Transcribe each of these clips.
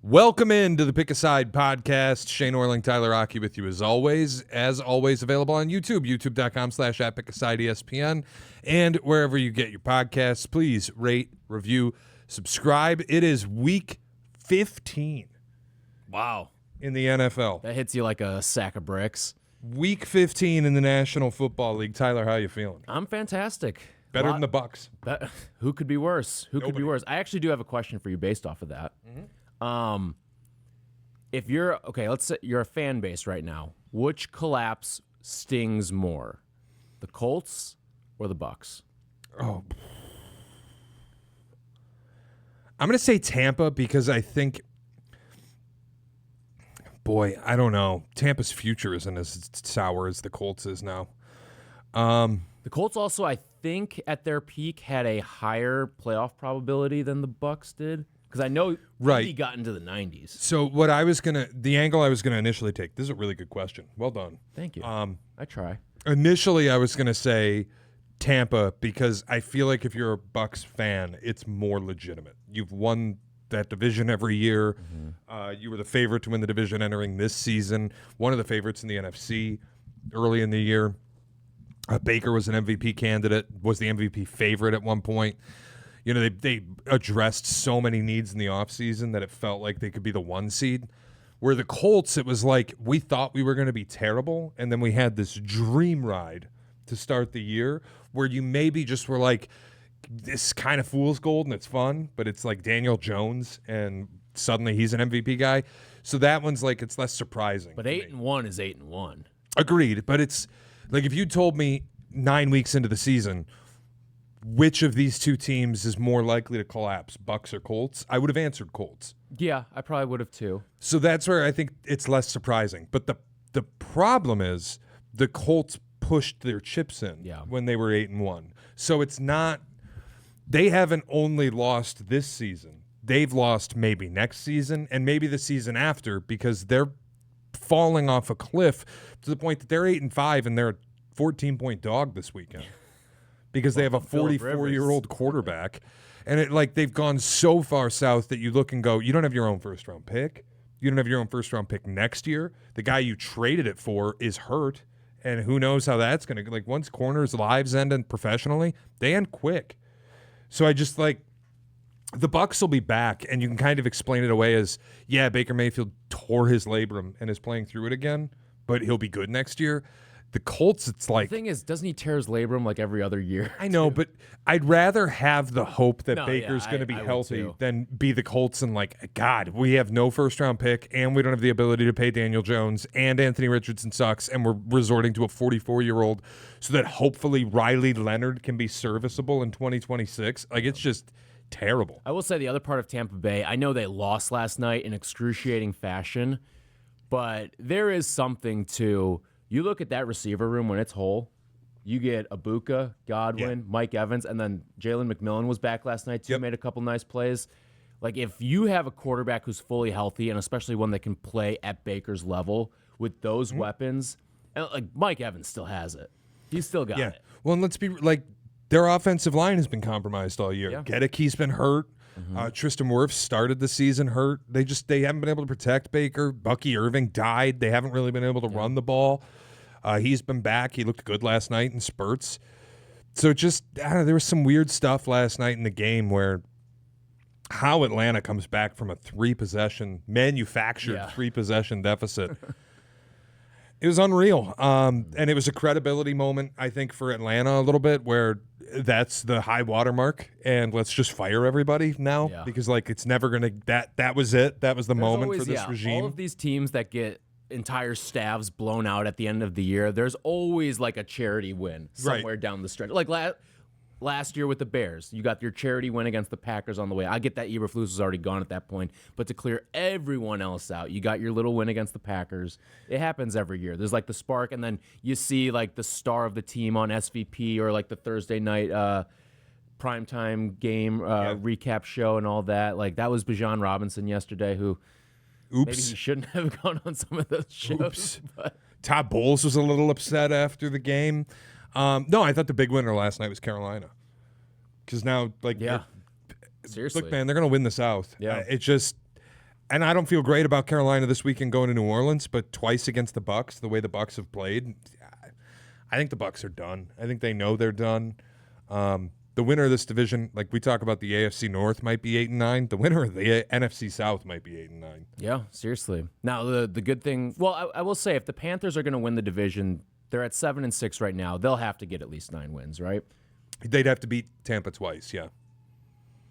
Welcome into the Pick a Side podcast. Shea, Norling, Tyler Aki with you as always. As always, available on YouTube, youtube.com/@PickASideESPN, and wherever you get your podcasts. Please rate, review, subscribe. It is week 15. Wow. In the NFL. That hits you like a sack of bricks. Week 15 in the National Football League. Tyler, how you feeling? I'm fantastic. Better than the Bucs. Who could be worse? Who could be Nobody. worse? I actually do have a question for you based off of that. Mm-hmm. If you're let's say you're a fan base right now. Which collapse stings more, the Colts or the Bucs? Oh, I'm going to say Tampa because I think, boy, I don't know. Tampa's future isn't as sour as the Colts is now. The Colts also, I think, at their peak had a higher playoff probability than the Bucs did. Because I know he got into the 90s. So the angle I was gonna initially take. This is a really good question. Well done. Thank you. I try. Initially, I was gonna say Tampa because I feel like if you're a Bucs fan, it's more legitimate. You've won that division every year. Mm-hmm. You were the favorite to win the division entering this season. One of the favorites in the NFC early in the year. Baker was an MVP candidate. Was the MVP favorite at one point. You know, they addressed so many needs in the offseason that it felt like they could be the 1 seed. Where the Colts, it was like we thought we were going to be terrible, and then we had this dream ride to start the year where you maybe just were like, this kind of fool's gold and it's fun, but it's like Daniel Jones, and suddenly he's an MVP guy. So that one's like it's less surprising. But 8-1 is 8-1. Agreed, but it's like if you told me 9 weeks into the season, which of these two teams is more likely to collapse, Bucs or Colts, I would have answered Colts. Yeah, I probably would have too. So that's where I think it's less surprising. But the problem is the Colts pushed their chips in when they were 8-1. So it's not – they haven't only lost this season. They've lost maybe next season and maybe the season after because they're falling off a cliff to the point that they're 8-5 and they're a 14-point dog this weekend. Because they have a 44-year-old quarterback. And they've gone so far south that you look and go, you don't have your own first-round pick. You don't have your own first-round pick next year. The guy you traded it for is hurt. And who knows how that's going to – once corners' lives end and professionally, they end quick. So I just the Bucs will be back, and you can kind of explain it away as, yeah, Baker Mayfield tore his labrum and is playing through it again, but he'll be good next year. The Colts, it's like... The thing is, doesn't he tear his labrum like every other year? I know, but I'd rather have the hope that Baker's going to be healthy than be the Colts and God, we have no first-round pick, and we don't have the ability to pay Daniel Jones, and Anthony Richardson sucks, and we're resorting to a 44-year-old so that hopefully Riley Leonard can be serviceable in 2026. It's just terrible. I will say the other part of Tampa Bay, I know they lost last night in excruciating fashion, but there is something to... You look at that receiver room when it's whole, you get Ibuka, Godwin, Mike Evans, and then Jalen McMillan was back last night too, made a couple nice plays. If you have a quarterback who's fully healthy, and especially one that can play at Baker's level with those weapons, and Mike Evans still has it. He's still got it. Well, and let's be their offensive line has been compromised all year. Gedeke's been hurt. Tristan Wirfs started the season hurt. They haven't been able to protect Baker. Bucky Irving died. They haven't really been able to run the ball. He's been back. He looked good last night in spurts. So there was some weird stuff last night in the game where how Atlanta comes back from a manufactured 3-possession deficit. It was unreal. And it was a credibility moment, I think, for Atlanta a little bit where that's the high watermark and let's just fire everybody now because it's never going to that was it. That was the moment for this regime. All of these teams that get entire staffs blown out at the end of the year, there's always a charity win somewhere down the stretch. Last year with the Bears, you got your charity win against the Packers on the way. I get that Eberflus was already gone at that point, but to clear everyone else out, you got your little win against the Packers. It happens every year. There's the spark, and then you see the star of the team on SVP or the Thursday night primetime game recap show and all that. That was Bijan Robinson yesterday, who maybe he shouldn't have gone on some of those shows. But. Todd Bowles was a little upset after the game. No, I thought the big winner last night was Carolina. Because now, seriously, look, man, they're going to win the South. Yeah. And I don't feel great about Carolina this weekend going to New Orleans, but twice against the Bucs, the way the Bucs have played, I think the Bucs are done. I think they know they're done. The winner of this division, like we talk about, the AFC North might be 8-9. The winner of the NFC South might be 8-9. Yeah, seriously. Now the good thing, well, I will say, if the Panthers are going to win the division, they're at 7-6 right now. They'll have to get at least 9 wins, right? They'd have to beat Tampa twice. Yeah.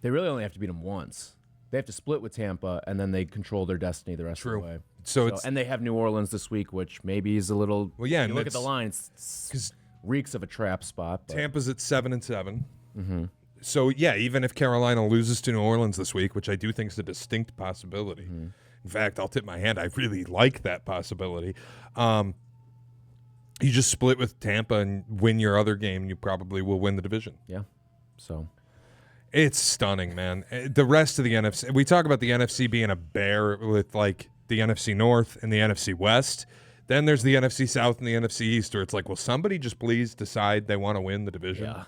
They really only have to beat them once. They have to split with Tampa, and then they control their destiny the rest of the way. So and they have New Orleans this week, which maybe is a little. Well, yeah. You look at the lines, because reeks of a trap spot. But. Tampa's at 7-7. Mm-hmm. So yeah, even if Carolina loses to New Orleans this week, which I do think is a distinct possibility. Mm-hmm. In fact, I'll tip my hand. I really like that possibility. You just split with Tampa and win your other game, you probably will win the division. Yeah. So. It's stunning, man. The rest of the NFC, we talk about the NFC being a bear with like the NFC North and the NFC West. Then there's the NFC South and the NFC East, where it's like, will somebody just please decide they want to win the division? Yeah.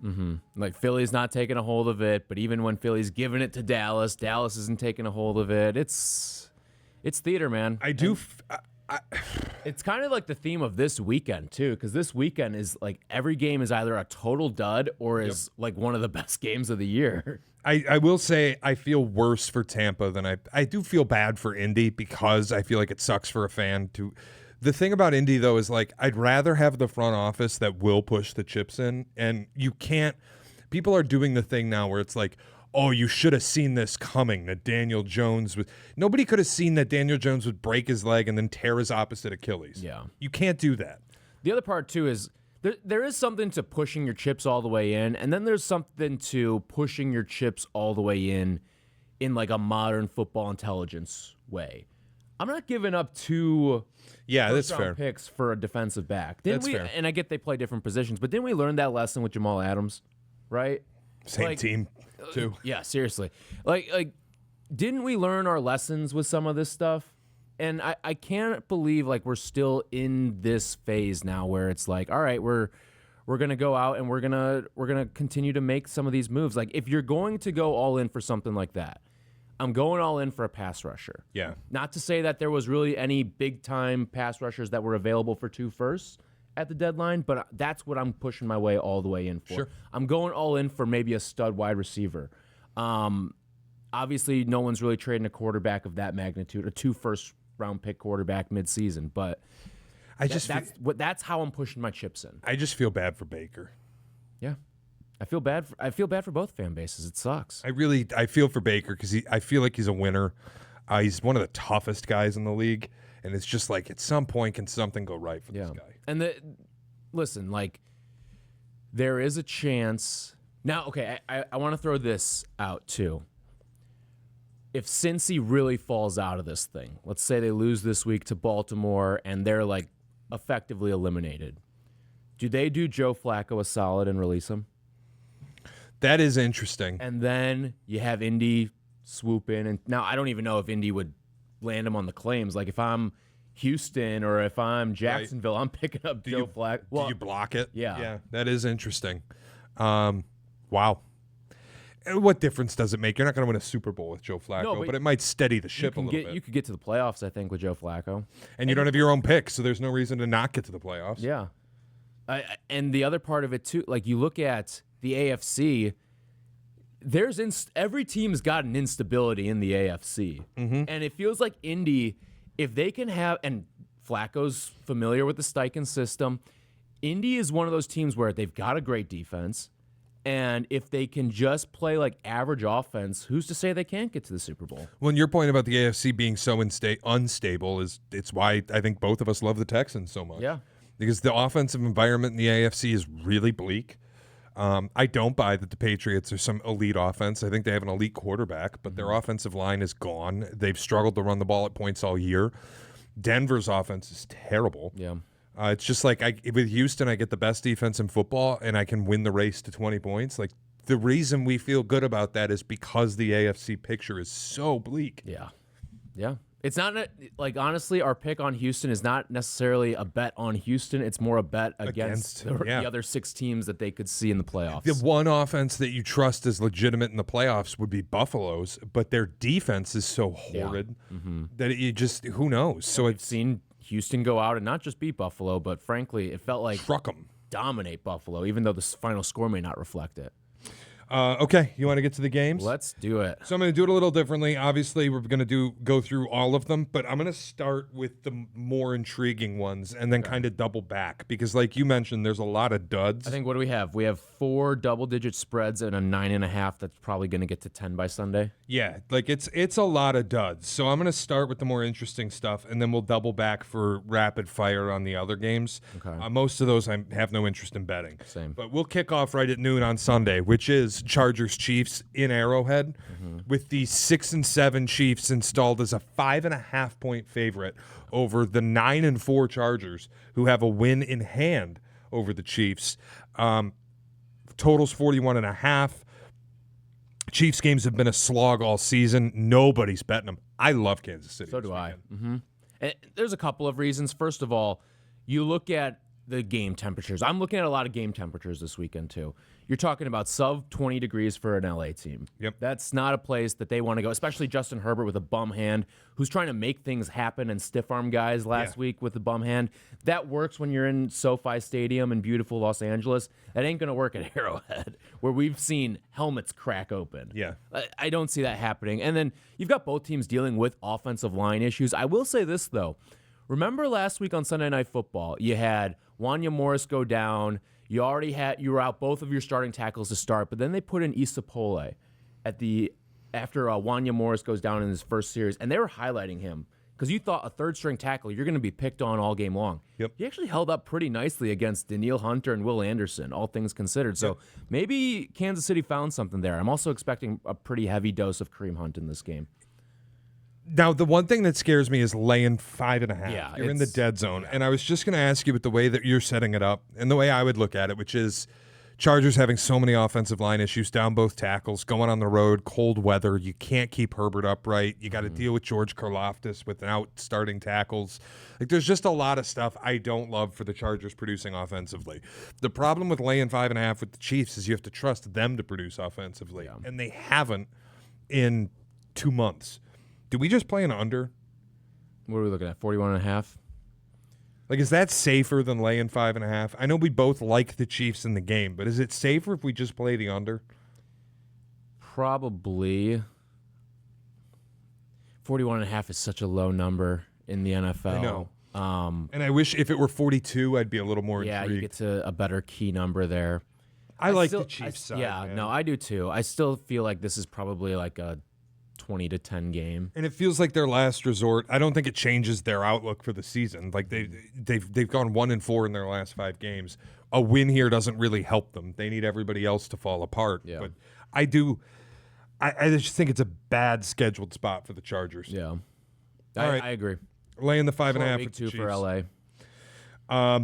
Mm-hmm. Like Philly's not taking a hold of it, but even when Philly's giving it to Dallas, Dallas isn't taking a hold of it. It's theater, man. It's kind of like the theme of this weekend, too, because this weekend is like every game is either a total dud or is like one of the best games of the year. I will say I feel worse for Tampa than I do feel bad for Indy, because I feel like it sucks for a fan to. The thing about Indy, though, is like I'd rather have the front office that will push the chips in, and you can't. People are doing the thing now where it's like, oh, you should have seen this coming, that Daniel Jones would. Nobody could have seen that Daniel Jones would break his leg and then tear his opposite Achilles. Yeah. You can't do that. The other part, too, is there is something to pushing your chips all the way in, and then there's something to pushing your chips all the way in like a modern football intelligence way. I'm not giving up 2 that's fair. picks for a defensive back. That's fair. And I get they play different positions, but didn't we learn that lesson with Jamal Adams, right? Same team, too. Yeah, seriously. Like, didn't we learn our lessons with some of this stuff? And I can't believe like we're still in this phase now where it's like, all right, we're gonna go out and we're gonna continue to make some of these moves. Like, if you're going to go all in for something like that, I'm going all in for a pass rusher. Yeah. Not to say that there was really any big time pass rushers that were available for 2 firsts at the deadline, but that's what I'm pushing my way all the way in for. Sure. I'm going all in for maybe a stud wide receiver. Obviously, no one's really trading a quarterback of that magnitude, a 2 first-round pick quarterback midseason, but that's how I'm pushing my chips in. I just feel bad for Baker. Yeah. I feel bad for both fan bases. It sucks. I feel for Baker because I feel like he's a winner. He's one of the toughest guys in the league, and it's just like at some point can something go right for this guy. And listen, like there is a chance now. Okay, I want to throw this out too. If Cincy really falls out of this thing, let's say they lose this week to Baltimore and they're like effectively eliminated, do they do Joe Flacco a solid and release him? That is interesting. And then you have Indy swoop in. And now I don't even know if Indy would land him on the claims. Like if I'm Houston or if I'm Jacksonville, I'm picking up Joe Flacco. Well, do you block it? Yeah. Yeah, that is interesting. Wow. What difference does it make? You're not going to win a Super Bowl with Joe Flacco, but it might steady the ship a little bit. You could get to the playoffs, I think, with Joe Flacco. And you don't have your own pick, so there's no reason to not get to the playoffs. Yeah. And the other part of it, too, like you look at the AFC, every team's got an instability in the AFC. Mm-hmm. And it feels like Indy, if they can have, and Flacco's familiar with the Steichen system, Indy is one of those teams where they've got a great defense, and if they can just play like average offense, who's to say they can't get to the Super Bowl? Well, and your point about the AFC being so unstable it's why I think both of us love the Texans so much. Yeah. Because the offensive environment in the AFC is really bleak. I don't buy that the Patriots are some elite offense. I think they have an elite quarterback, but their offensive line is gone. They've struggled to run the ball at points all year. Denver's offense is terrible. Yeah. It's just like with Houston, I get the best defense in football, and I can win the race to 20 points. Like the reason we feel good about that is because the AFC picture is so bleak. Yeah. Yeah. It's not like, honestly, our pick on Houston is not necessarily a bet on Houston. It's more a bet against the other 6 teams that they could see in the playoffs. The one offense that you trust is legitimate in the playoffs would be Buffalo's, but their defense is so horrid that you just, who knows? So I've seen Houston go out and not just beat Buffalo, but frankly, it felt like truck them, dominate Buffalo, even though the final score may not reflect it. Okay, you want to get to the games? Let's do it. So I'm going to do it a little differently. Obviously, we're going to go through all of them, but I'm going to start with the more intriguing ones and then kind of double back because, like you mentioned, there's a lot of duds. I think, what do we have? We have 4 double-digit spreads and a 9.5 that's probably going to get to 10 by Sunday. Yeah, like it's a lot of duds. So I'm going to start with the more interesting stuff, and then we'll double back for rapid fire on the other games. Okay. Most of those I have no interest in betting. Same. But we'll kick off right at noon on Sunday, which is Chargers-Chiefs in Arrowhead, with the 6-7 Chiefs installed as a 5.5-point favorite over the 9-4 Chargers, who have a win in hand over the Chiefs. Totals 41.5. Chiefs games have been a slog all season. Nobody's betting them. I love Kansas City. So do I. And there's a couple of reasons. First of all, you look at the game temperatures. I'm looking at a lot of game temperatures this weekend, too. You're talking about sub 20 degrees for an LA team. Yep. That's not a place that they want to go, especially Justin Herbert with a bum hand, who's trying to make things happen and stiff-arm guys last week with a bum hand. That works when you're in SoFi Stadium in beautiful Los Angeles. That ain't going to work at Arrowhead, where we've seen helmets crack open. Yeah. I don't see that happening. And then you've got both teams dealing with offensive line issues. I will say this, though. Remember last week on Sunday Night Football, you had Wanya Morris go down. You were out both of your starting tackles to start, but then they put in Isapole after Wanya Morris goes down in his first series, and they were highlighting him because you thought a third-string tackle, you're going to be picked on all game long. Yep. He actually held up pretty nicely against Danielle Hunter and Will Anderson, all things considered. So maybe Kansas City found something there. I'm also expecting a pretty heavy dose of Kareem Hunt in this game. Now, the one thing that scares me is laying 5.5. Yeah, you're in the dead zone. And I was just going to ask you with the way that you're setting it up and the way I would look at it, which is Chargers having so many offensive line issues, down both tackles, going on the road, cold weather. You can't keep Herbert upright. You got to deal with George Karlaftis without starting tackles. Like, there's just a lot of stuff I don't love for the Chargers producing offensively. The problem with laying 5.5 with the Chiefs is you have to trust them to produce offensively. Yeah. And they haven't in 2 months. Did we just play an under? What are we looking at, 41.5? Like, is that safer than laying 5.5? I know we both like the Chiefs in the game, but is it safer if we just play the under? Probably. 41.5 is such a low number in the NFL. I know. And I wish if it were 42, I'd be a little more intrigued. Yeah, you get to a better key number there. I like the Chiefs side. Yeah, man. no, I do too. I still feel like this is probably like a 20-10 game, and it feels like their last resort. I don't think it changes their outlook for the season. Like they've gone 1-4 in their last 5 games. A win here doesn't really help them. They need everybody else to fall apart. Yeah. But I just think it's a bad scheduled spot for the Chargers. Yeah, All right. I agree. Laying the 5.5 week with the 2 Chiefs. for LA.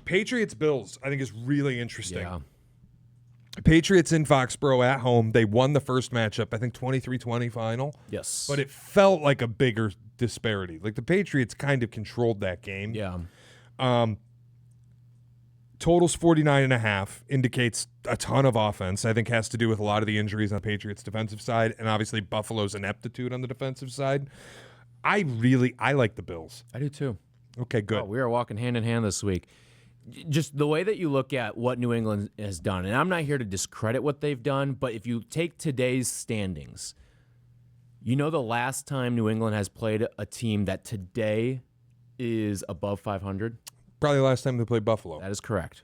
Patriots Bills I think is really interesting. Yeah. Patriots in Foxborough at home. They won the first matchup, I think 23-20 final. Yes. But it felt like a bigger disparity. Like the Patriots kind of controlled that game. Yeah. Totals 49.5 indicates a ton of offense. I think has to do with a lot of the injuries on the Patriots defensive side and obviously Buffalo's ineptitude on the defensive side. I like the Bills. I do too. Okay, good. Oh, we are walking hand in hand this week. Just the way that you look at what New England has done, and I'm not here to discredit what they've done, but if you take today's standings, you know the last time New England has played a team that today is above 500? Probably the last time they played Buffalo. That is correct.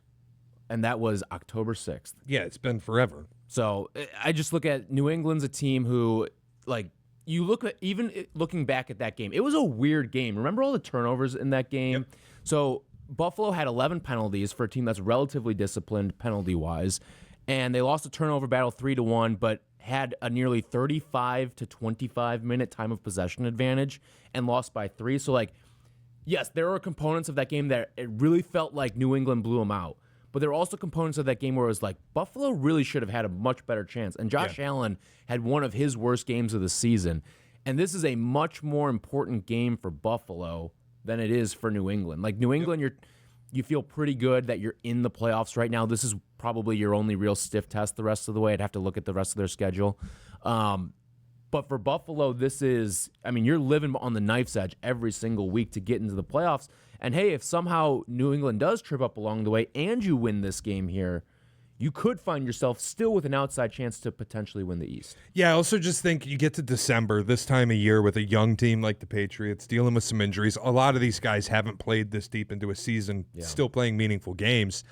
And that was October 6th. Yeah, it's been forever. So I just look at New England's a team who, like, you look at, even looking back at that game, it was a weird game. Remember all the turnovers in that game? Yep. So Buffalo had 11 penalties for a team that's relatively disciplined penalty-wise, and they lost a turnover battle 3-1, but had a nearly 35 to 25-minute time of possession advantage and lost by 3. So, like, yes, there were components of that game that it really felt like New England blew them out. But there were also components of that game where it was like, Buffalo really should have had a much better chance. And Josh Allen had one of his worst games of the season. And this is a much more important game for Buffalo than it is for New England. Like New England, you feel pretty good that you're in the playoffs right now. This is probably your only real stiff test the rest of the way. I'd have to look at the rest of their schedule. But for Buffalo, this is, I mean, you're living on the knife's edge every single week to get into the playoffs. And hey, if somehow New England does trip up along the way and you win this game here, you could find yourself still with an outside chance to potentially win the East. Yeah, I also just think you get to December, this time of year, with a young team like the Patriots, dealing with some injuries. A lot of these guys haven't played this deep into a season, still playing meaningful games.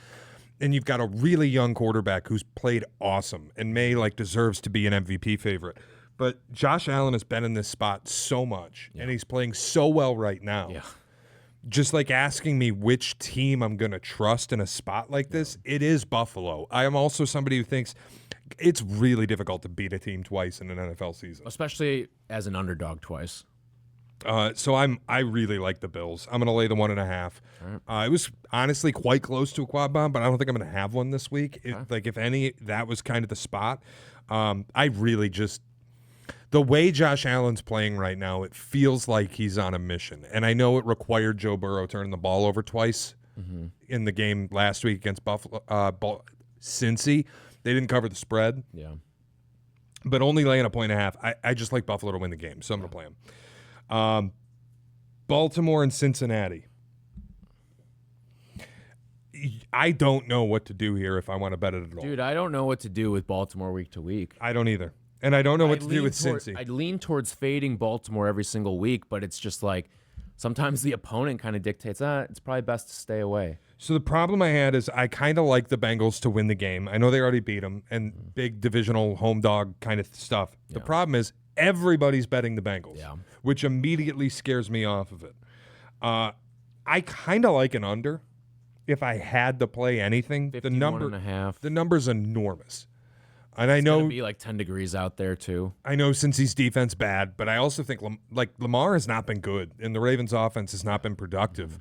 And you've got a really young quarterback who's played awesome and deserves to be an MVP favorite. But Josh Allen has been in this spot so much, and he's playing so well right now. Yeah. Just asking me which team I'm going to trust in a spot like this, it is Buffalo. I am also somebody who thinks it's really difficult to beat a team twice in an NFL season, especially as an underdog twice. So I really like the Bills. I'm going to lay the 1.5. Right. It was honestly quite close to a quad bomb, but I don't think I'm going to have one this week. If any, that was kind of the spot. I really just. The way Josh Allen's playing right now, it feels like he's on a mission. And I know it required Joe Burrow turning the ball over twice in the game last week against Buffalo. Cincy, they didn't cover the spread. Yeah. But only laying 1.5. I just like Buffalo to win the game, so I'm going to play them. Baltimore and Cincinnati. I don't know what to do here if I want to bet it at all. Dude, I don't know what to do with Baltimore week to week. I don't either. And I don't know what to do with Cincy. I'd lean towards fading Baltimore every single week, but it's just sometimes the opponent kind of dictates, it's probably best to stay away. So the problem I had is I kind of like the Bengals to win the game. I know they already beat them, and big divisional home dog kind of stuff. Yeah. The problem is everybody's betting the Bengals, which immediately scares me off of it. I kind of like an under if I had to play anything. The number's enormous. And I know it's gonna be 10 degrees out there too. I know Cincy's defense bad, but I also think Lamar has not been good, and the Ravens' offense has not been productive.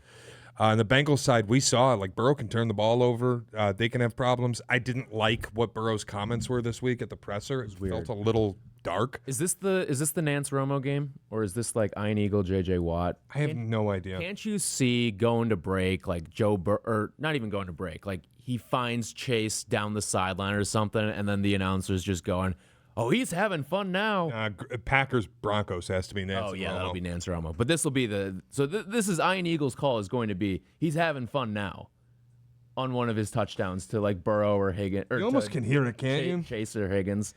On the Bengals side, we saw Burrow can turn the ball over. They can have problems. I didn't like what Burrow's comments were this week at the presser. It felt a little dark. Is this the Nance Romo game, or is this Ian Eagle, J.J. Watt? I have no idea. Can't you see going to break or not even going to break? He finds Chase down the sideline or something, and then the announcer's just going, "Oh, he's having fun now." Packers Broncos has to be Nance. Oh yeah, Romo. That'll be Nance Romo. But this will be this is Ian Eagle's call is going to be he's having fun now on one of his touchdowns to Burrow or Higgins. You almost can hear it, can't you? Chase or Higgins.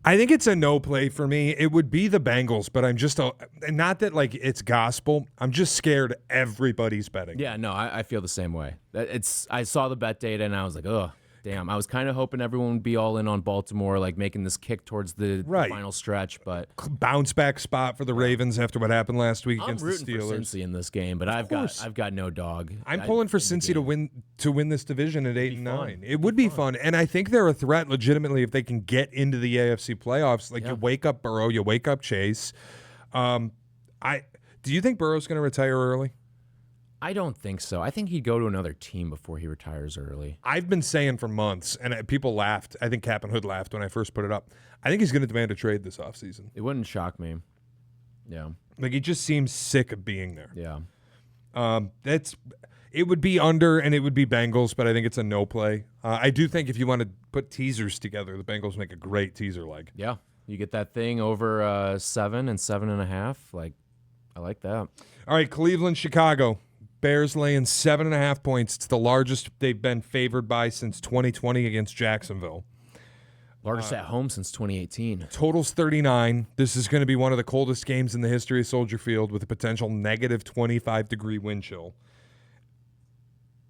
I think it's a no play for me. It would be the Bengals, but I'm just not that it's gospel. I'm just scared everybody's betting. Yeah, no, I feel the same way. I saw the bet data and I was like, ugh, damn. I was kind of hoping everyone would be all in on Baltimore, making this kick towards the final stretch, but bounce back spot for the Ravens after what happened last week against the Steelers. I'm rooting for Cincy in this game, but I've got no dog. I'm pulling for Cincy to win this division at 8-9. It would be fun, and I think they're a threat legitimately if they can get into the AFC playoffs. You wake up Burrow, you wake up Chase. Do you think Burrow's going to retire early? I don't think so. I think he'd go to another team before he retires early. I've been saying for months, and people laughed. I think Cap and Hood laughed when I first put it up. I think he's going to demand a trade this offseason. It wouldn't shock me. Yeah. He just seems sick of being there. Yeah. It would be under, and it would be Bengals, but I think it's a no play. I do think if you want to put teasers together, the Bengals make a great teaser leg. Yeah. You get that thing over 7 and 7.5. I like that. All right, Cleveland, Chicago. Bears laying 7.5 points. It's the largest they've been favored by since 2020 against Jacksonville. Largest at home since 2018. Total's 39. This is going to be one of the coldest games in the history of Soldier Field with a potential negative 25-degree wind chill.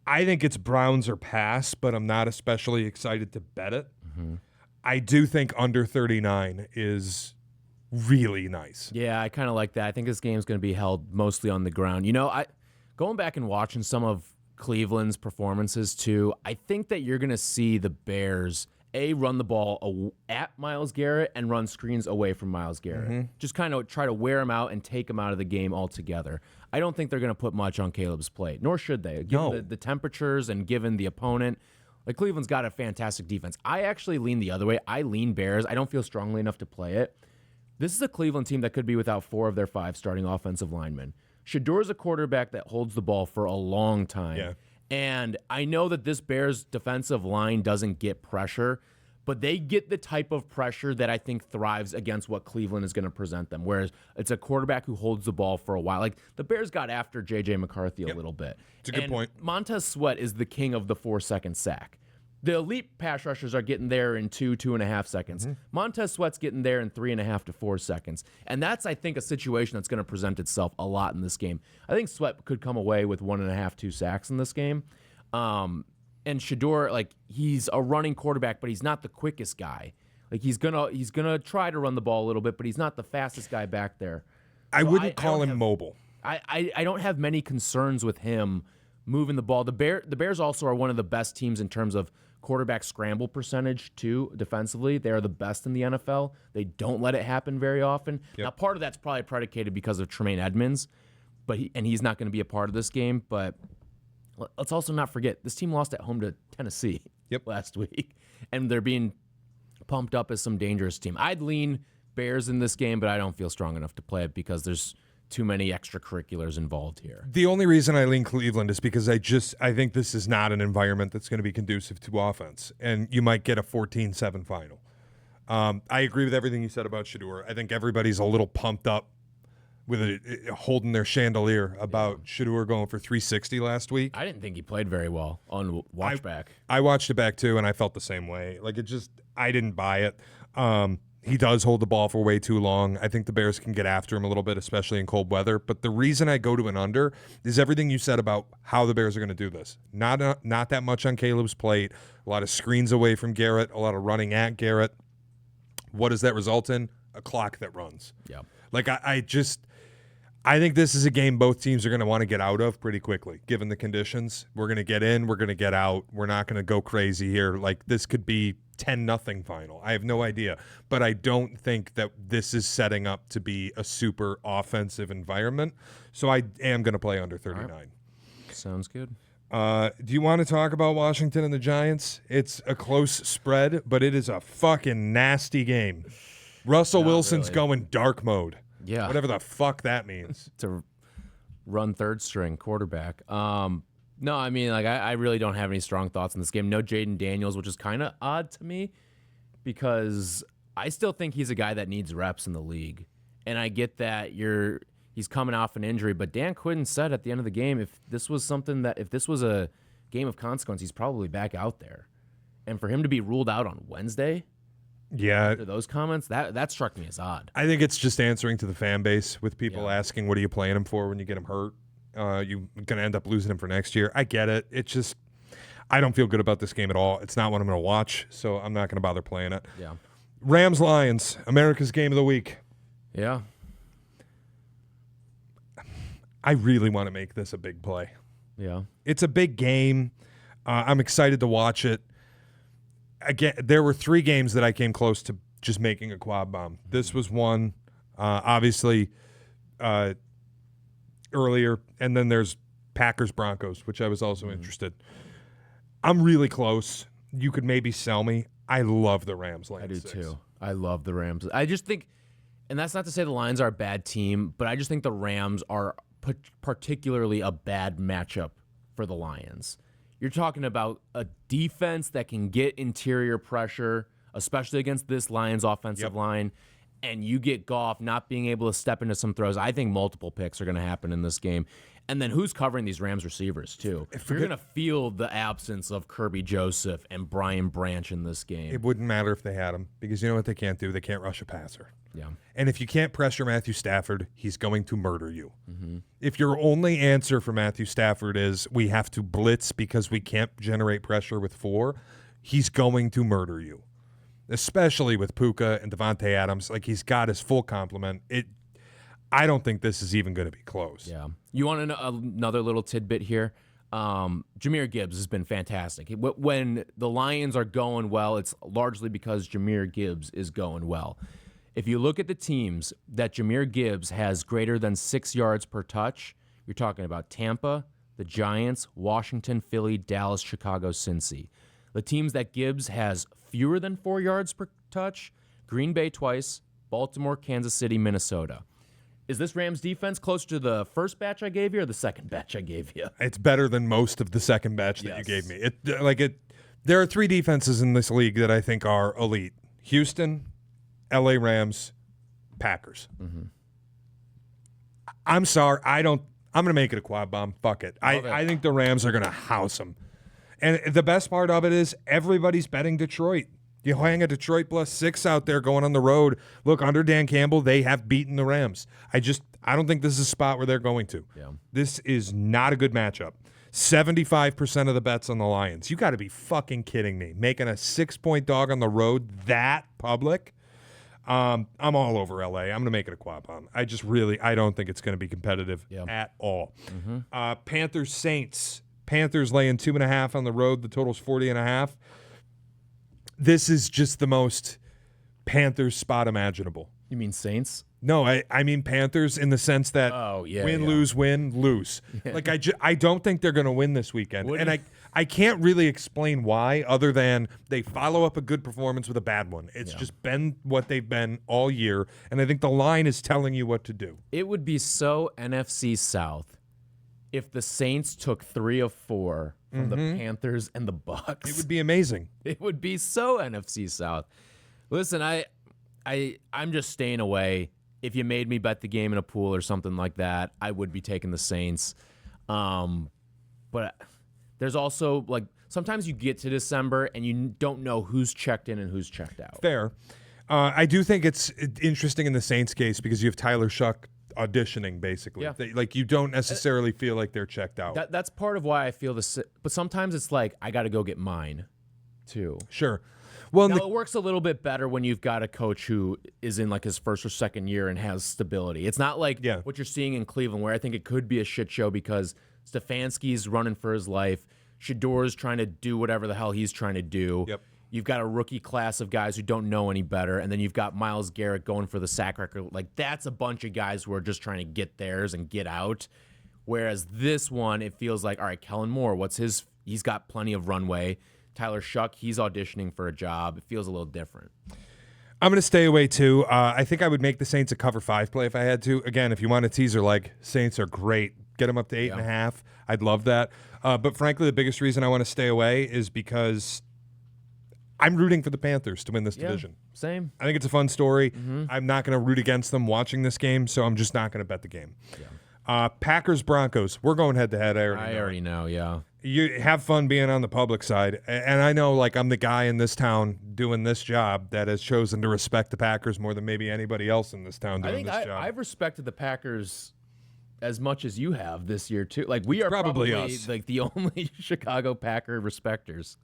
I think it's Browns or pass, but I'm not especially excited to bet it. Mm-hmm. I do think under 39 is really nice. Yeah, I kind of like that. I think this game's going to be held mostly on the ground. Going back and watching some of Cleveland's performances too, I think that you're going to see the Bears run the ball at Myles Garrett and run screens away from Myles Garrett. Mm-hmm. Just kind of try to wear him out and take him out of the game altogether. I don't think they're going to put much on Caleb's plate, nor should they. Given the temperatures and given the opponent, Cleveland's got a fantastic defense. I actually lean the other way. I lean Bears. I don't feel strongly enough to play it. This is a Cleveland team that could be without 4 of their 5 starting offensive linemen. Shadour's a quarterback that holds the ball for a long time. Yeah. And I know that this Bears defensive line doesn't get pressure, but they get the type of pressure that I think thrives against what Cleveland is going to present them, whereas it's a quarterback who holds the ball for a while. Like, the Bears got after J.J. McCarthy a little bit. It's a good point. Montez Sweat is the king of the 4-second sack. The elite pass rushers are getting there in 2.5 seconds. Montez Sweat's getting there in 3.5 to 4 seconds. And that's, I think, a situation that's going to present itself a lot in this game. I think Sweat could come away with 1.5, 2 sacks in this game. And Shedeur, like, he's a running quarterback, but he's not the quickest guy. Like, he's gonna try to run the ball a little bit, but he's not the fastest guy back there. I wouldn't call him mobile. I don't have many concerns with him moving the ball. The Bears also are one of the best teams in terms of quarterback scramble percentage, too, defensively. They are the best in the NFL. They don't let it happen very often. Yep. Now, part of that's probably predicated because of Tremaine Edmonds, but he's not going to be a part of this game. But let's also not forget, this team lost at home to Tennessee last week, and they're being pumped up as some dangerous team. I'd lean Bears in this game, but I don't feel strong enough to play it because there's too many extracurriculars involved here. The only reason I lean Cleveland is because I think this is not an environment that's going to be conducive to offense, and you might get a 14-7 final. I agree with everything you said about Shedeur. I think everybody's a little pumped up with holding their chandelier about Shedeur going for 360 last week. I didn't think he played very well on watch back. I watched it back too, and I felt the same way. Like, I didn't buy it. He does hold the ball for way too long. I think the Bears can get after him a little bit, especially in cold weather. But the reason I go to an under is everything you said about how the Bears are going to do this. Not that much on Caleb's plate. A lot of screens away from Garrett. A lot of running at Garrett. What does that result in? A clock that runs. Yeah. Like, I think this is a game both teams are going to want to get out of pretty quickly, given the conditions. We're going to get in. We're going to get out. We're not going to go crazy here. Like, this could be 10-0 final. I have no idea. But I don't think that this is setting up to be a super offensive environment. So I am going to play under 39. Right. Sounds good. Do you want to talk about Washington and the Giants? It's a close spread, but it is a fucking nasty game. Russell Wilson's going dark mode. Yeah. Whatever the fuck that means. To run third string quarterback. No, I mean, like, I really don't have any strong thoughts in this game. No Jaden Daniels, which is kind of odd to me because I still think he's a guy that needs reps in the league. And I get that he's coming off an injury, but Dan Quinn said at the end of the game, if this was a game of consequence, he's probably back out there. And for him to be ruled out on Wednesday, after those comments, that struck me as odd. I think it's just answering to the fan base with people asking, what are you playing him for when you get him hurt? You're going to end up losing him for next year. I get it. It's just, I don't feel good about this game at all. It's not what I'm going to watch, so I'm not going to bother playing it. Yeah. Rams-Lions, America's game of the week. Yeah. I really want to make this a big play. Yeah. It's a big game. I'm excited to watch it. Again, there were 3 games that I came close to just making a quad bomb. This was one, obviously, earlier, and then there's Packers-Broncos, which I was also interested. I'm really close. You could maybe sell me. I love the Rams. I do too. I love the Rams. I just think, and that's not to say the Lions are a bad team, but I just think the Rams are particularly a bad matchup for the Lions. You're talking about a defense that can get interior pressure, especially against this Lions offensive line, and you get Goff not being able to step into some throws. I think multiple picks are going to happen in this game. And then who's covering these Rams receivers, too? You're going to feel the absence of Kirby Joseph and Brian Branch in this game. It wouldn't matter if they had him, because you know what they can't do? They can't rush a passer. Yeah. And if you can't pressure Matthew Stafford, he's going to murder you. Mm-hmm. If your only answer for Matthew Stafford is we have to blitz because we can't generate pressure with 4, he's going to murder you. Especially with Puka and Devontae Adams. Like, he's got his full complement. I don't think this is even going to be close. Yeah. You want another little tidbit here? Jahmyr Gibbs has been fantastic. When the Lions are going well, it's largely because Jahmyr Gibbs is going well. If you look at the teams that Jahmyr Gibbs has greater than 6 yards per touch, you're talking about Tampa, the Giants, Washington, Philly, Dallas, Chicago, Cincy. The teams that Gibbs has fewer than 4 yards per touch, Green Bay twice, Baltimore, Kansas City, Minnesota. Is this Rams defense closer to the first batch I gave you or the second batch I gave you? It's better than most of the second batch that you gave me. There are three defenses in this league that I think are elite: Houston, LA Rams, Packers. Mm-hmm. I'm sorry, I'm going to make it a quad bomb. Fuck it. I think the Rams are going to house them. And the best part of it is everybody's betting Detroit. You hang a Detroit +6 out there going on the road. Look, under Dan Campbell, they have beaten the Rams. I don't think this is a spot where they're going to. Yeah. This is not a good matchup. 75% of the bets on the Lions. You got to be fucking kidding me. Making a 6-point dog on the road that public? I'm all over LA. I'm going to make it a quad bomb. I don't think it's going to be competitive at all. Mm-hmm. Panthers Saints. Panthers laying 2.5 on the road. The total's 40.5. This is just the most Panthers spot imaginable. You mean Saints? No, I mean Panthers in the sense that lose, win, lose. Like I don't think they're going to win this weekend. I can't really explain why other than they follow up a good performance with a bad one. It's just been what they've been all year, and I think the line is telling you what to do. It would be so NFC South if the Saints took 3 of 4 from the Panthers and the Bucs. It would be amazing. It would be so NFC South. Listen, I'm just staying away. If you made me bet the game in a pool or something like that, I would be taking the Saints. But there's also, like, sometimes you get to December and you don't know who's checked in and who's checked out. Fair. I do think it's interesting in the Saints case because you have Tyler Shuck auditioning, basically. Yeah. You don't necessarily feel like they're checked out. That's part of why I feel this. But sometimes it's like, I got to go get mine, too. Sure. Well, now, it works a little bit better when you've got a coach who is in, like, his first or second year and has stability. It's not like what you're seeing in Cleveland, where I think it could be a shit show because Stefanski's running for his life. Shador's trying to do whatever the hell he's trying to do. Yep. You've got a rookie class of guys who don't know any better, and then you've got Myles Garrett going for the sack record. Like, that's a bunch of guys who are just trying to get theirs and get out. Whereas this one, it feels like, all right, Kellen Moore, he's got plenty of runway. Tyler Shuck, he's auditioning for a job. It feels a little different. I'm going to stay away, too. I think I would make the Saints a cover 5 play if I had to. Again, if you want a teaser, like, Saints are great. Get them up to 8.5. I'd love that. But frankly, the biggest reason I want to stay away is because I'm rooting for the Panthers to win this division. Same. I think it's a fun story. Mm-hmm. I'm not going to root against them watching this game, so I'm just not going to bet the game. Yeah. Packers-Broncos. We're going head-to-head. I already know, yeah. You have fun being on the public side. And I know, like, I'm the guy in this town doing this job that has chosen to respect the Packers more than maybe anybody else in this town doing this job. I've respected the Packers as much as you have this year, too. Like, we are probably us. Like, the only Chicago Packer respecters.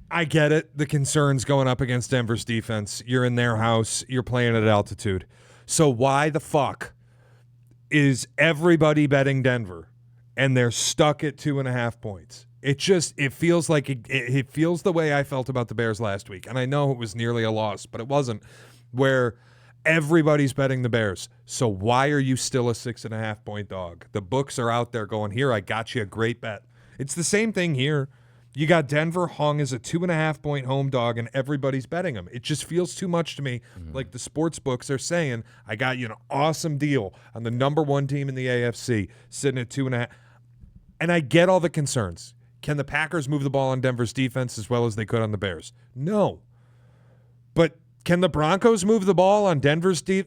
I get it. The concerns going up against Denver's defense. You're in their house. You're playing at altitude. So why the fuck is everybody betting Denver and they're stuck at 2.5 points? It feels like it feels the way I felt about the Bears last week. And I know it was nearly a loss, but it wasn't, where everybody's betting the Bears. So why are you still a 6.5 point dog? The books are out there going, here, I got you a great bet. It's the same thing here. You got Denver hung as a 2.5 point home dog, and everybody's betting them. It just feels too much to me. Like the sports books are saying, I got you an awesome deal on the number 1 team in the AFC, sitting at 2.5. And I get all the concerns. Can the Packers move the ball on Denver's defense as well as they could on the Bears? No. But can the Broncos move the ball on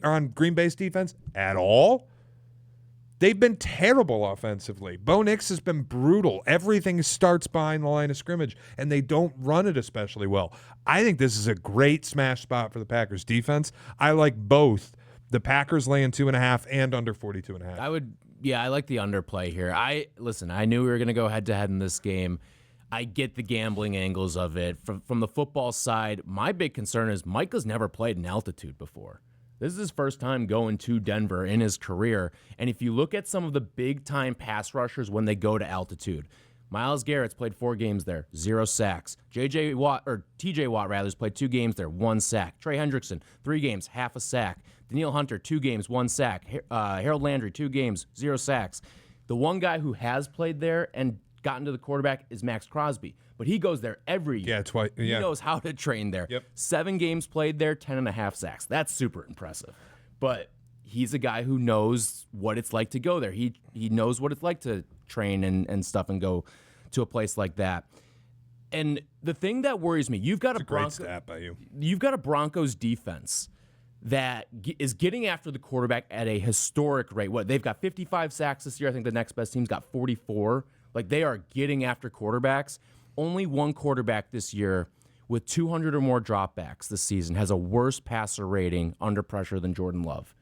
on Green Bay's defense at all? They've been terrible offensively. Bo Nix has been brutal. Everything starts behind the line of scrimmage, and they don't run it especially well. I think this is a great smash spot for the Packers defense. I like both. The Packers laying 2.5 and under 42.5. I like the underplay here. I knew we were going to go head-to-head in this game. I get the gambling angles of it. From the football side, my big concern is Micah's never played in altitude before. This is his first time going to Denver in his career. And if you look at some of the big-time pass rushers when they go to altitude, Myles Garrett's played 4 games there, 0 sacks. TJ Watt has played 2 games there, 1 sack. Trey Hendrickson, 3 games, half a sack. Danielle Hunter, 2 games, 1 sack. Harold Landry, 2 games, 0 sacks. The one guy who has played there and gotten to the quarterback is Max Crosby, but he goes there every year. Yeah, twice. He knows how to train there. Yep. 7 games played there, 10.5 sacks. That's super impressive. But he's a guy who knows what it's like to go there. He knows what it's like to train and stuff and go to a place like that. And the thing that worries me, you've got a great stat by you. You've got a Broncos defense that is getting after the quarterback at a historic rate. What, they've got 55 sacks this year. I think the next best team's got 44. Like, they are getting after quarterbacks. Only one quarterback this year with 200 or more dropbacks this season has a worse passer rating under pressure than Jordan Love.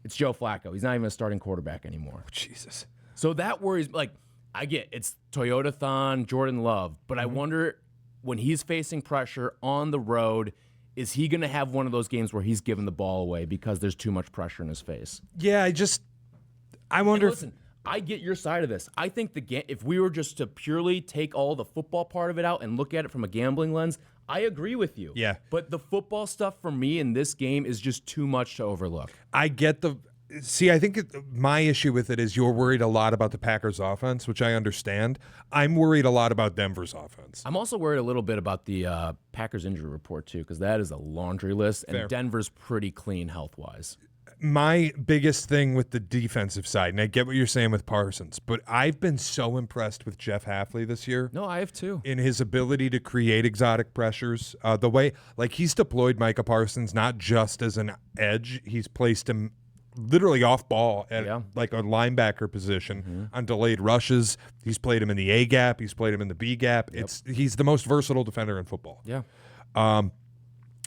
It's Joe Flacco. He's not even a starting quarterback anymore. Oh, Jesus. So that worries, like, I get it's Toyota-thon, Jordan Love, but I wonder when he's facing pressure on the road, is he going to have one of those games where he's giving the ball away because there's too much pressure in his face? Yeah, I wonder. And listen, I get your side of this. I think if we were just to purely take all the football part of it out and look at it from a gambling lens, I agree with you. Yeah. But the football stuff for me in this game is just too much to overlook. I get I think my issue with it is you're worried a lot about the Packers' offense, which I understand. I'm worried a lot about Denver's offense. I'm also worried a little bit about the Packers injury report, too, because that is a laundry list, and Denver's pretty clean health-wise. My biggest thing with the defensive side, and I get what you're saying with Parsons, but I've been so impressed with Jeff Hafley this year. No, I have too. In his ability to create exotic pressures. The way, like, he's deployed Micah Parsons not just as an edge, he's placed him literally off ball at like a linebacker position on delayed rushes. He's played him in the A gap. He's played him in the B gap. He's the most versatile defender in football. Yeah.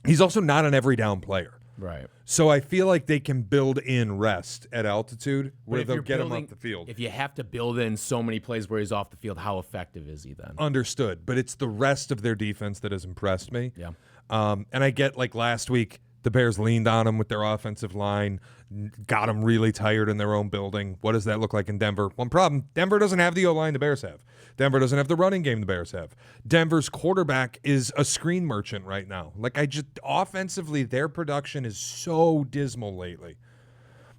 He's also not an every down player. Right. So I feel like they can build in rest at altitude where they'll get him off the field. If you have to build in so many plays where he's off the field, how effective is he then? Understood. But it's the rest of their defense that has impressed me. Yeah. And I get, like, last week, the Bears leaned on him with their offensive line, got them really tired in their own building. What does that look like in Denver? One problem, Denver doesn't have the O-line the Bears have. Denver doesn't have the running game the Bears have. Denver's quarterback is a screen merchant right now. Like, offensively, their production is so dismal lately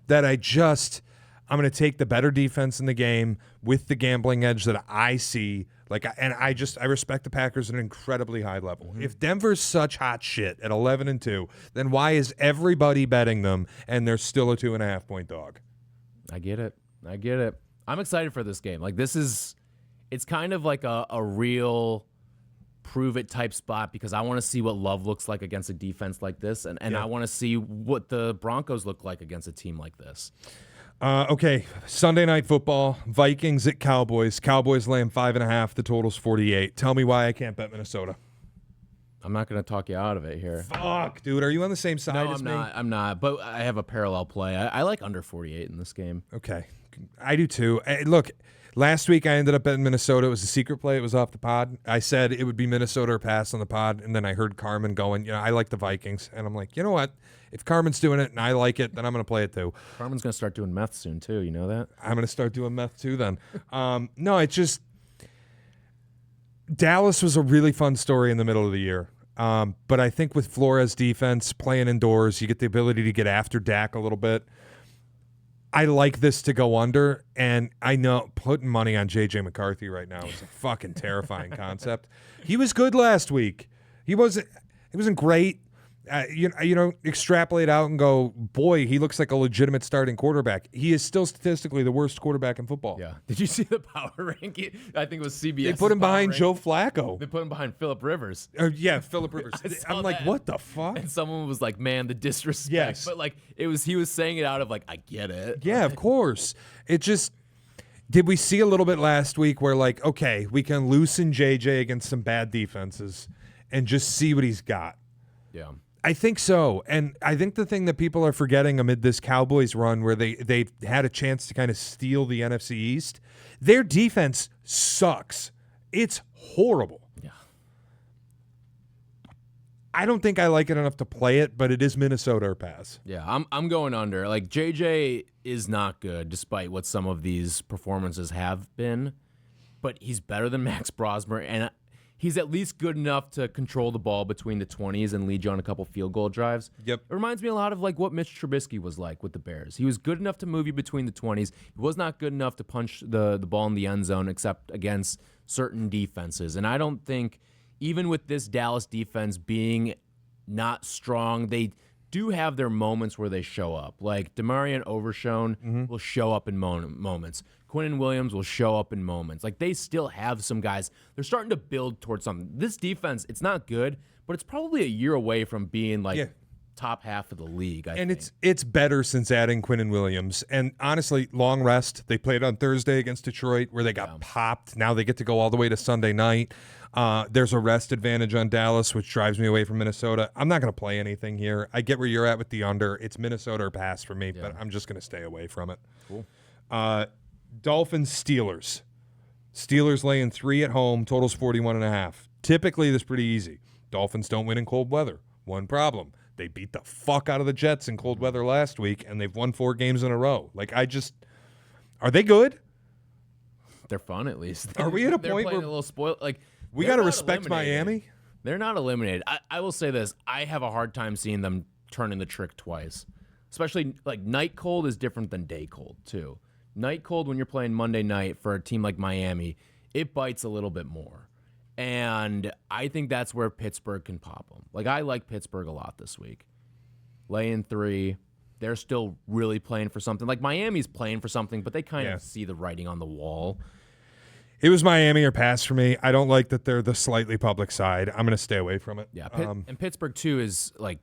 that I'm going to take the better defense in the game with the gambling edge that I see. I respect the Packers at an incredibly high level. If Denver's such hot shit at 11-2, then why is everybody betting them and they're still a 2.5-point dog? I get it. I'm excited for this game. Like, it's kind of like a real prove it type spot because I want to see what Love looks like against a defense like this, and I want to see what the Broncos look like against a team like this. Okay, Sunday Night Football, Vikings at Cowboys. Cowboys laying 5.5. The total's 48. Tell me why I can't bet Minnesota. I'm not going to talk you out of it here. Fuck, dude. Are you on the same side as me? No, I'm not. But I have a parallel play. I like under 48 in this game. Okay. I do too. Look, last week I ended up betting Minnesota. It was a secret play. It was off the pod. I said it would be Minnesota or pass on the pod, and then I heard Carmen going, I like the Vikings. And I'm like, you know what? If Carmen's doing it and I like it, then I'm going to play it too. Carmen's going to start doing meth soon too. You know that? I'm going to start doing meth too then. No, it's just Dallas was a really fun story in the middle of the year. But I think with Flores' defense, playing indoors, you get the ability to get after Dak a little bit. I like this to go under, and I know putting money on J.J. McCarthy right now is a fucking terrifying concept. He was good last week. He wasn't great. Extrapolate out and go, boy, he looks like a legitimate starting quarterback. He is still statistically the worst quarterback in football. Yeah. Did you see the power ranking? I think it was CBS. They put him behind Joe Flacco. They put him behind Phillip Rivers. Yeah, Phillip Rivers. I'm like, what the fuck? And someone was like, man, the disrespect. Yes. But he was saying it out of I get it. Yeah, of course. It just, did we see a little bit last week where okay, we can loosen JJ against some bad defenses and just see what he's got? Yeah. I think so. And I think the thing that people are forgetting amid this Cowboys run where they had a chance to kind of steal the NFC East, their defense sucks. It's horrible. Yeah. I don't think I like it enough to play it, but it is Minnesota or pass. Yeah, I'm going under. JJ is not good despite what some of these performances have been, but he's better than Max Brosmer, and he's at least good enough to control the ball between the 20s and lead you on a couple field goal drives. Yep. It reminds me a lot of like what Mitch Trubisky was like with the Bears. He was good enough to move you between the 20s. He was not good enough to punch the ball in the end zone except against certain defenses. And I don't think, even with this Dallas defense being not strong, they do have their moments where they show up. Like Demarion Overshone will show up in moments. Quinnen Williams will show up in moments. Like they still have some guys. They're starting to build towards something. This defense, it's not good, but it's probably a year away from being like top half of the league. I think. It's better since adding Quinnen Williams. And honestly, long rest. They played on Thursday against Detroit where they got popped. Now they get to go all the way to Sunday night. There's a rest advantage on Dallas, which drives me away from Minnesota. I'm not going to play anything here. I get where you're at with the under. It's Minnesota or pass for me, but I'm just going to stay away from it. Cool. Dolphins, Steelers. Steelers laying 3 at home, totals 41.5. Typically, this is pretty easy. Dolphins don't win in cold weather. One problem. They beat the fuck out of the Jets in cold weather last week, and they've won 4 games in a row. Are they good? They're fun, at least. Are we at a point where a little spoiled? Like we got to respect Miami? They're not eliminated. I will say this. I have a hard time seeing them turning the trick twice. Especially, like, night cold is different than day cold, too. Night cold, when you're playing Monday night for a team like Miami, it bites a little bit more. And I think that's where Pittsburgh can pop them. Like, I like Pittsburgh a lot this week. Laying 3. They're still really playing for something. Like, Miami's playing for something, but they kind of see the writing on the wall. It was Miami or pass for me. I don't like that they're the slightly public side. I'm going to stay away from it. Yeah, and Pittsburgh, too, is, like,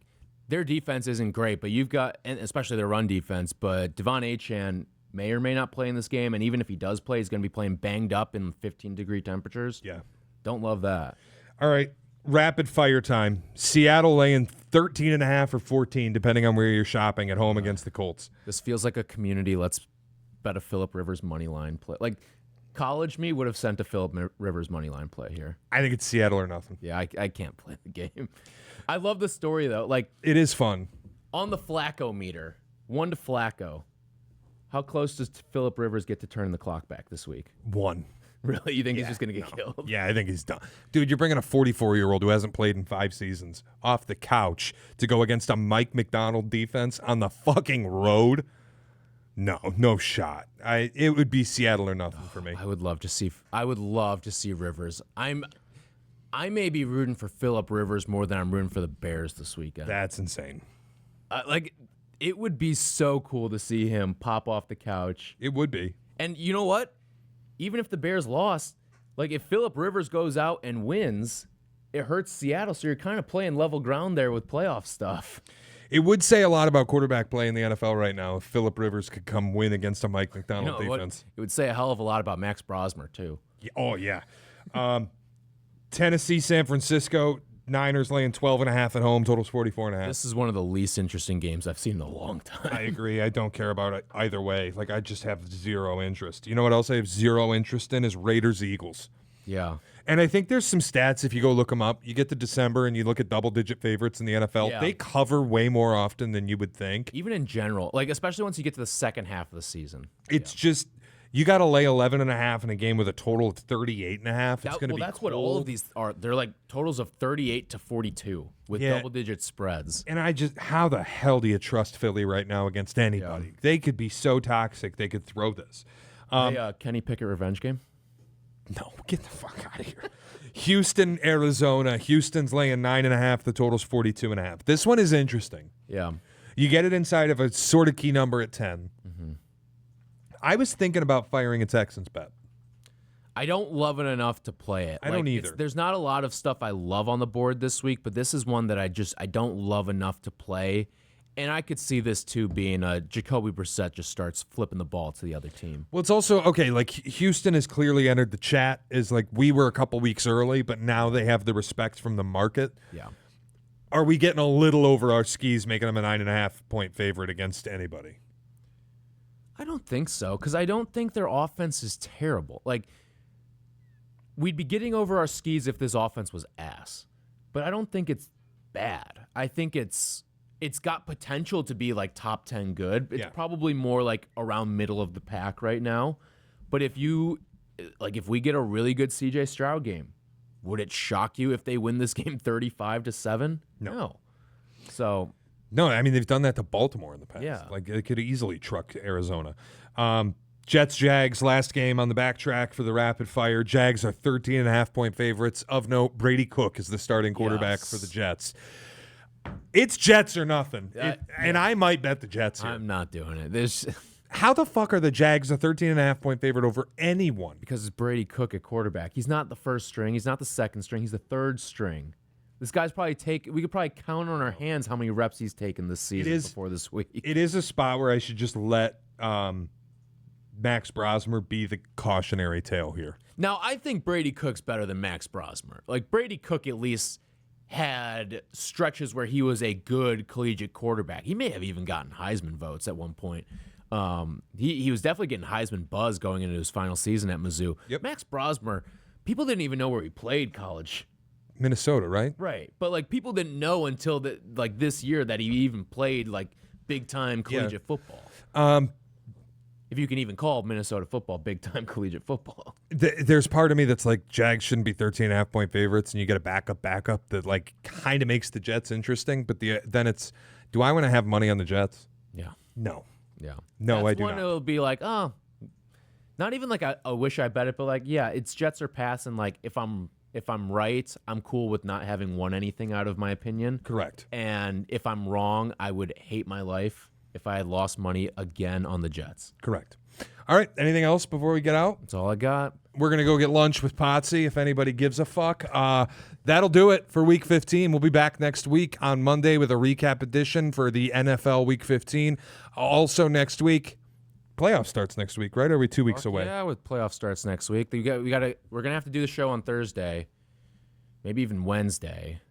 their defense isn't great, but you've got, and especially their run defense, but Devon Achane may or may not play in this game, and even if he does play, he's going to be playing banged up in 15-degree temperatures. Yeah. Don't love that. All right, rapid fire time. Seattle laying 13.5 or 14, depending on where you're shopping at home against the Colts. This feels like a community let's bet a Phillip Rivers money line play. Like, college me would have sent a Phillip Rivers money line play here. I think it's Seattle or nothing. Yeah, I can't play the game. I love the story, though. Like, it is fun. On the Flacco meter, 1 to Flacco. How close does Phillip Rivers get to turn the clock back this week? 1. Really? You think he's just going to get killed? Yeah, I think he's done. Dude, you're bringing a 44-year-old who hasn't played in 5 seasons off the couch to go against a Mike McDonald defense on the fucking road? No shot. It would be Seattle or nothing for me. I would love to see Rivers. I may be rooting for Phillip Rivers more than I'm rooting for the Bears this weekend. That's insane. It would be so cool to see him pop off the couch. It would be. And you know what? Even if the Bears lost, like if Phillip Rivers goes out and wins, it hurts Seattle. So you're kind of playing level ground there with playoff stuff. It would say a lot about quarterback play in the NFL right now if Phillip Rivers could come win against a Mike McDonald defense. It would say a hell of a lot about Max Brosmer, too. Yeah, oh, yeah. Tennessee, San Francisco, Niners laying 12.5 at home, totals 44.5. This is one of the least interesting games I've seen in a long time. I agree. I don't care about it either way. Like, I just have zero interest. You know what else I have zero interest in is Raiders-Eagles. Yeah. And I think there's some stats, if you go look them up, you get to December and you look at double-digit favorites in the NFL, they cover way more often than you would think. Even in general, like especially once you get to the second half of the season. It's just, you got to lay 11.5 in a game with a total of 38.5. It's going to be that's cold. What all of these are. They're like totals of 38 to 42 with double-digit spreads. And how the hell do you trust Philly right now against anybody? Yeah. They could be so toxic, they could throw this. Kenny Pickett revenge game? No, get the fuck out of here. Houston, Arizona. Houston's laying 9.5. The total's 42.5. This one is interesting. Yeah. You get it inside of a sort of key number at 10. Mm-hmm. I was thinking about firing a Texans bet. I don't love it enough to play it. I don't either. There's not a lot of stuff I love on the board this week, but this is one that I don't love enough to play. And I could see this, too, being Jacoby Brissett just starts flipping the ball to the other team. Well, it's also, okay, like Houston has clearly entered the chat as like we were a couple weeks early, but now they have the respect from the market. Yeah. Are we getting a little over our skis making them a 9.5-point favorite against anybody? I don't think so, because I don't think their offense is terrible. Like, we'd be getting over our skis if this offense was ass. But I don't think it's bad. I think it's got potential to be like top 10 good. It's probably more like around middle of the pack right now. But if we get a really good CJ Stroud game, would it shock you if they win this game 35-7? No. So. No, I mean, they've done that to Baltimore in the past. Yeah. Like, they could easily truck Arizona. Jets-Jags, last game on the backtrack for the rapid fire. Jags are 13.5-point favorites. Of note, Brady Cook is the starting quarterback for the Jets. It's Jets or nothing. And I might bet the Jets here. I'm not doing it. How the fuck are the Jags a 13.5-point favorite over anyone? Because it's Brady Cook at quarterback. He's not the first string. He's not the second string. He's the third string. This guy's we could probably count on our hands how many reps he's taken this season before this week. It is a spot where I should just let Max Brosmer be the cautionary tale here. Now, I think Brady Cook's better than Max Brosmer. Like, Brady Cook at least had stretches where he was a good collegiate quarterback. He may have even gotten Heisman votes at one point. He was definitely getting Heisman buzz going into his final season at Mizzou. Yep. Max Brosmer, people didn't even know where he played college. Minnesota, right? Right. But, like, people didn't know until this year that he even played, like, big-time collegiate football. If you can even call Minnesota football big-time collegiate football. There's part of me that's like, Jags shouldn't be 13.5-point favorites, and you get a backup that, like, kind of makes the Jets interesting. But then it's, do I want to have money on the Jets? Yeah. No. Yeah. No, I do not. It'll be like, oh, not even like I wish I bet it, but like, yeah, it's Jets or pass, and like if I'm right, I'm cool with not having won anything out of my opinion. Correct. And if I'm wrong, I would hate my life if I had lost money again on the Jets. Correct. All right. Anything else before we get out? That's all I got. We're going to go get lunch with Potsy if anybody gives a fuck. That'll do it for Week 15. We'll be back next week on Monday with a recap edition for the NFL Week 15. Also next week, playoff starts next week, right? Or are we 2 weeks away? Yeah, with playoff starts next week. We're going to have to do the show on Thursday, maybe even Wednesday,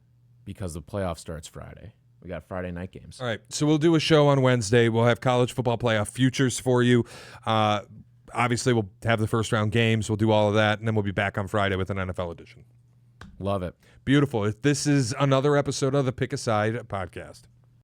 because the playoff starts Friday. We got Friday night games. All right, so we'll do a show on Wednesday. We'll have college football playoff futures for you. Obviously, we'll have the first-round games. We'll do all of that, and then we'll be back on Friday with an NFL edition. Love it. Beautiful. This is another episode of the Pick a Side podcast.